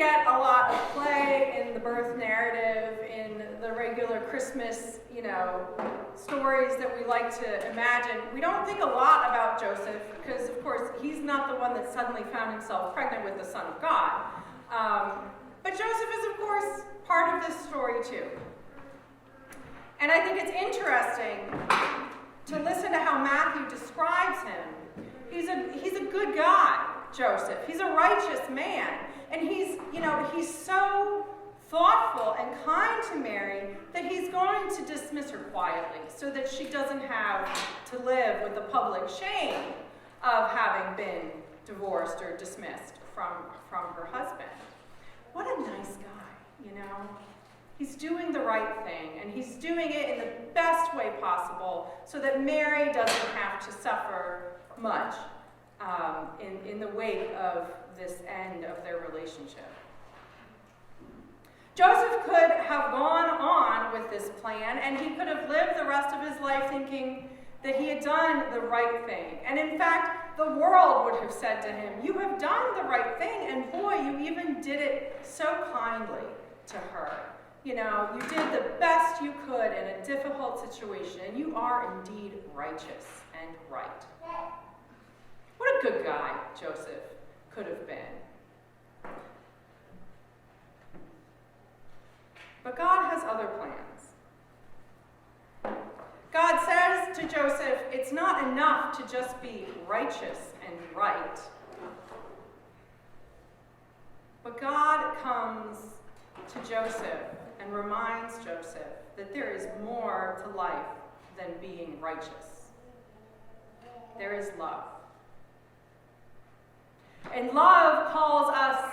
get a lot of play in the birth narrative, in the regular Christmas, stories that we like to imagine. We don't think a lot about Joseph because, of course, he's not the one that suddenly found himself pregnant with the Son of God. But Joseph is, of course, part of this story too. And I think it's interesting to listen to how Matthew describes him. He's a good guy, Joseph. He's a righteous man. And he's so thoughtful and kind to Mary that he's going to dismiss her quietly so that she doesn't have to live with the public shame of having been divorced or dismissed from her husband. What a nice guy, He's doing the right thing, and he's doing it in the best way possible so that Mary doesn't have to suffer much in the wake of this end of their relationship. Joseph could have gone on with this plan, and he could have lived the rest of his life thinking that he had done the right thing. And in fact, the world would have said to him, "You have done the right thing, and boy, you even did it so kindly to her. You did the best you could in a difficult situation, and you are indeed righteous and right." What a good guy Joseph could have been. But God has other plans. God says to Joseph, it's not enough to just be righteous and right. But God comes to Joseph and reminds Joseph that there is more to life than being righteous. There is love. And love calls us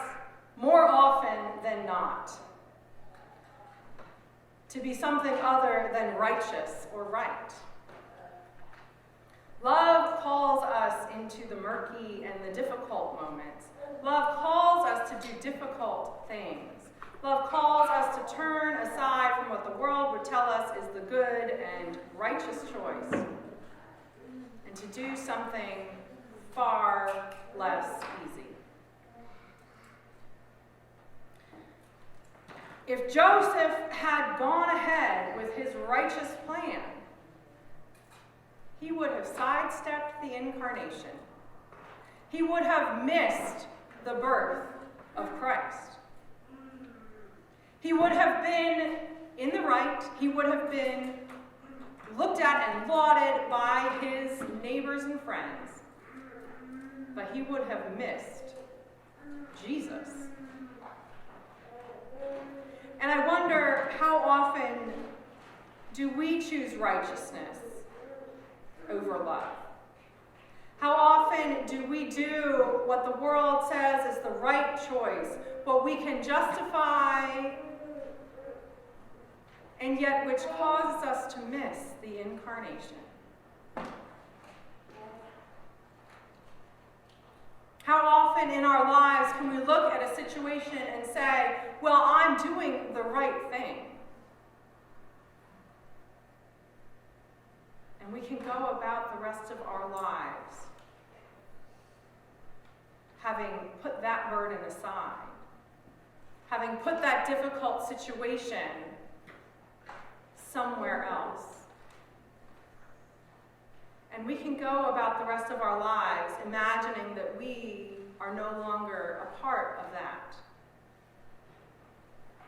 more often than not to be something other than righteous or right. Love calls us into the murky and the difficult moments. Love calls us to do difficult things. Love calls us to turn aside from what the world would tell us is the good and righteous choice, and to do something far less easy. If Joseph had gone ahead with his righteous plan, he would have sidestepped the incarnation. He would have missed the birth of Christ. He would have been in the right. He would have been looked at and lauded by his neighbors and friends. But he would have missed Jesus. And I wonder, how often do we choose righteousness over love? How often do we do what the world says is the right choice, what we can justify, and yet which causes us to miss the incarnation? How often in our lives can we look at a situation and say, well, I'm doing the right thing? And we can go about the rest of our lives having put that burden aside, having put that difficult situation somewhere else. And we can go about the rest of our lives imagining that we are no longer a part of that.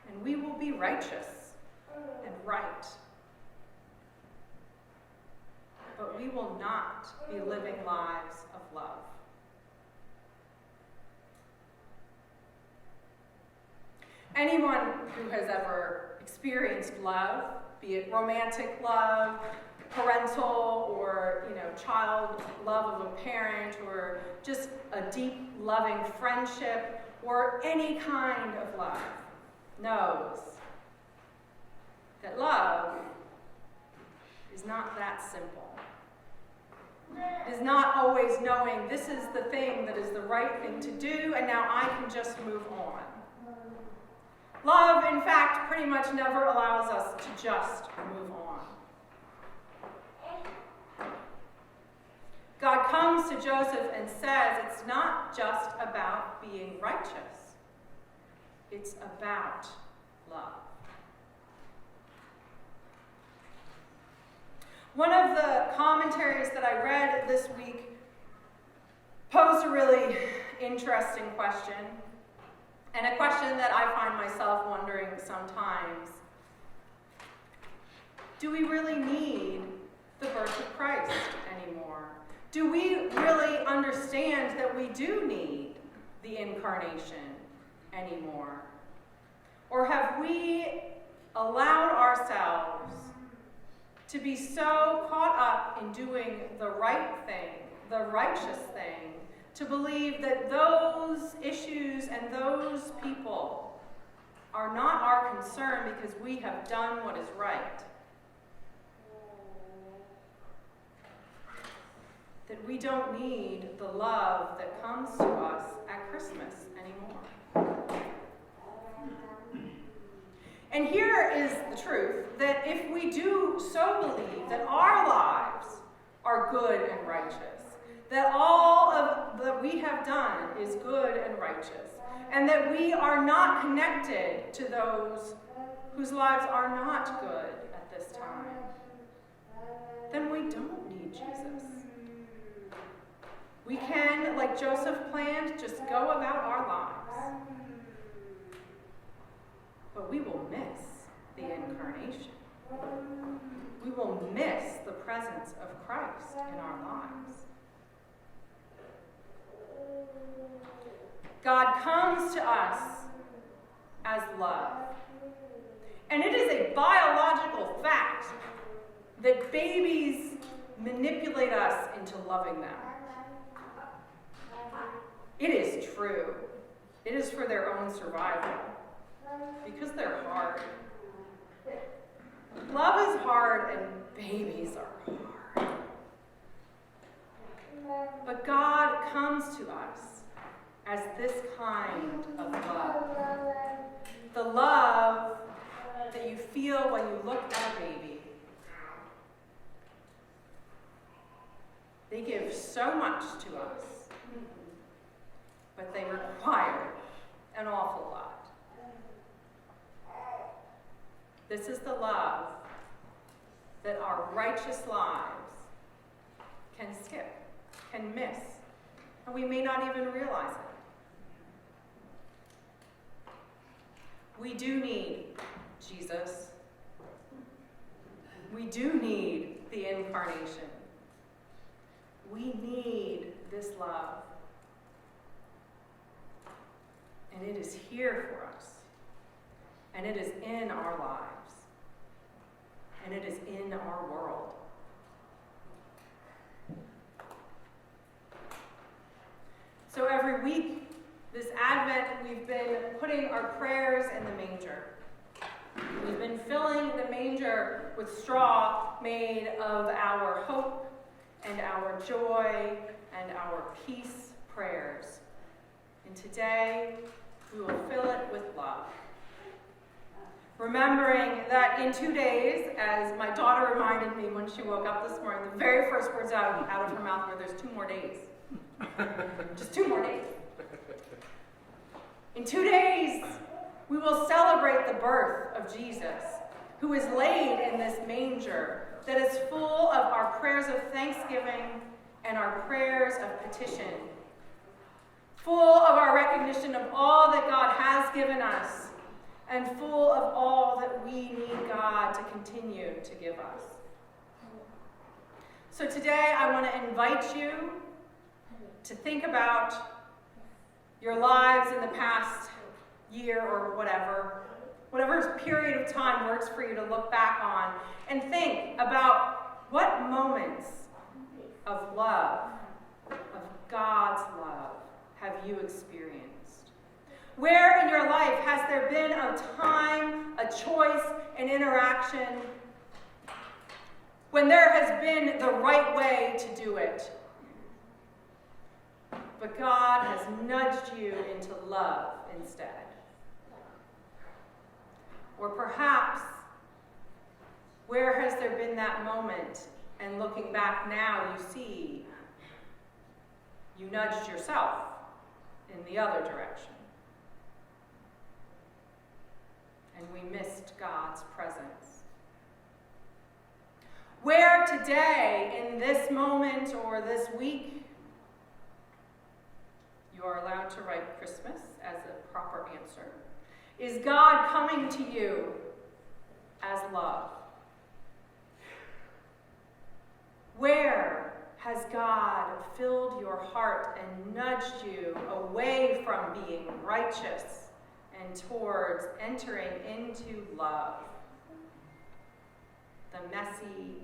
And we will be righteous and right. But we will not be living lives of love. Anyone who has ever experienced love, be it romantic love, parental or child love of a parent, or just a deep loving friendship, or any kind of love, knows that love is not that simple. It is not always knowing this is the thing that is the right thing to do, and now I can just move on. Love, in fact, pretty much never allows us to just move on. God comes to Joseph and says it's not just about being righteous. It's about love. One of the commentaries that I read this week posed a really interesting question, and a question that I find myself wondering sometimes. Do we really need the birth of Christ anymore? Do we really understand that we do need the incarnation anymore? Or have we allowed ourselves to be so caught up in doing the right thing, the righteous thing, to believe that those issues and those people are not our concern because we have done what is right? That we don't need the love that comes to us at Christmas anymore. And here is the truth, that if we do so believe that our lives are good and righteous, that all of that we have done is good and righteous, and that we are not connected to those whose lives are not good at this time, then we don't need Jesus. We can, like Joseph planned, just go about our lives. But we will miss the incarnation. We will miss the presence of Christ in our lives. God comes to us as love. And it is a biological fact that babies manipulate us into loving them. It is true. It is for their own survival. Because they're hard. Love is hard and babies are hard. But God comes to us as this kind of love. The love that you feel when you look at a baby. They give so much to us, but they require an awful lot. This is the love that our righteous lives can skip, can miss, and we may not even realize it. We do need Jesus. We do need the incarnation. We need this love. And it is here for us. And it is in our lives. And it is in our world. So every week, this Advent, we've been putting our prayers in the manger. We've been filling the manger with straw made of our hope and our joy and our peace prayers. And today, we will fill it with love. Remembering that in 2 days, as my daughter reminded me when she woke up this morning, the very first words out of her mouth were, "There's 2 more days." Just 2 more days. In 2 days, we will celebrate the birth of Jesus, who is laid in this manger that is full of our prayers of thanksgiving and our prayers of petition, full of our recognition of all that God has given us, and full of all that we need God to continue to give us. So today I want to invite you to think about your lives in the past year or whatever period of time works for you to look back on, and think about what moments of love, of God's love, have you experienced? Where in your life has there been a time, a choice, an interaction when there has been the right way to do it, but God has nudged you into love instead? Or perhaps, where has there been that moment, and looking back now, you see you nudged yourself in the other direction? we missed God's presence. Where today, in this moment or this week, you are allowed to write Christmas as a proper answer, is God coming to you as love? Where has God filled your heart and nudged you away from being righteous and towards entering into love? The messy,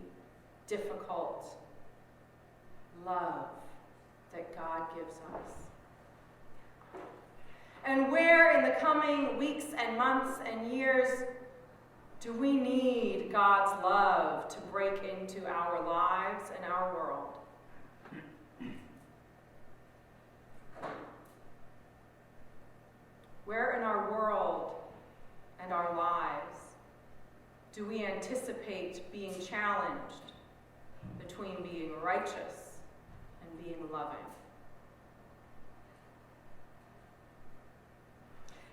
difficult love that God gives us. And where in the coming weeks and months and years do we need God's love to break into our lives and our world? Where in our world and our lives do we anticipate being challenged between being righteous and being loving?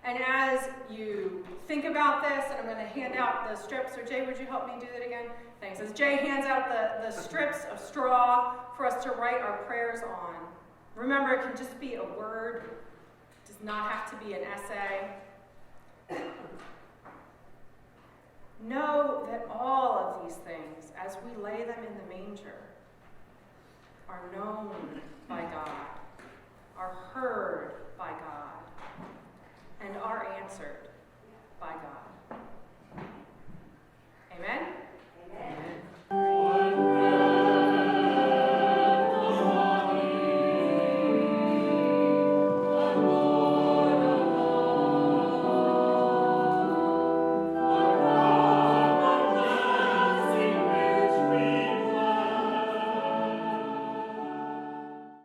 And as you think about this, and I'm going to hand out the strips, or Jay, would you help me do that again? Thanks. As Jay hands out the strips of straw for us to write our prayers on, remember it can just be a word. It does not have to be an essay. Know that all of these things, as we lay them in the manger, are known by God, are heard by God, and are answered by God.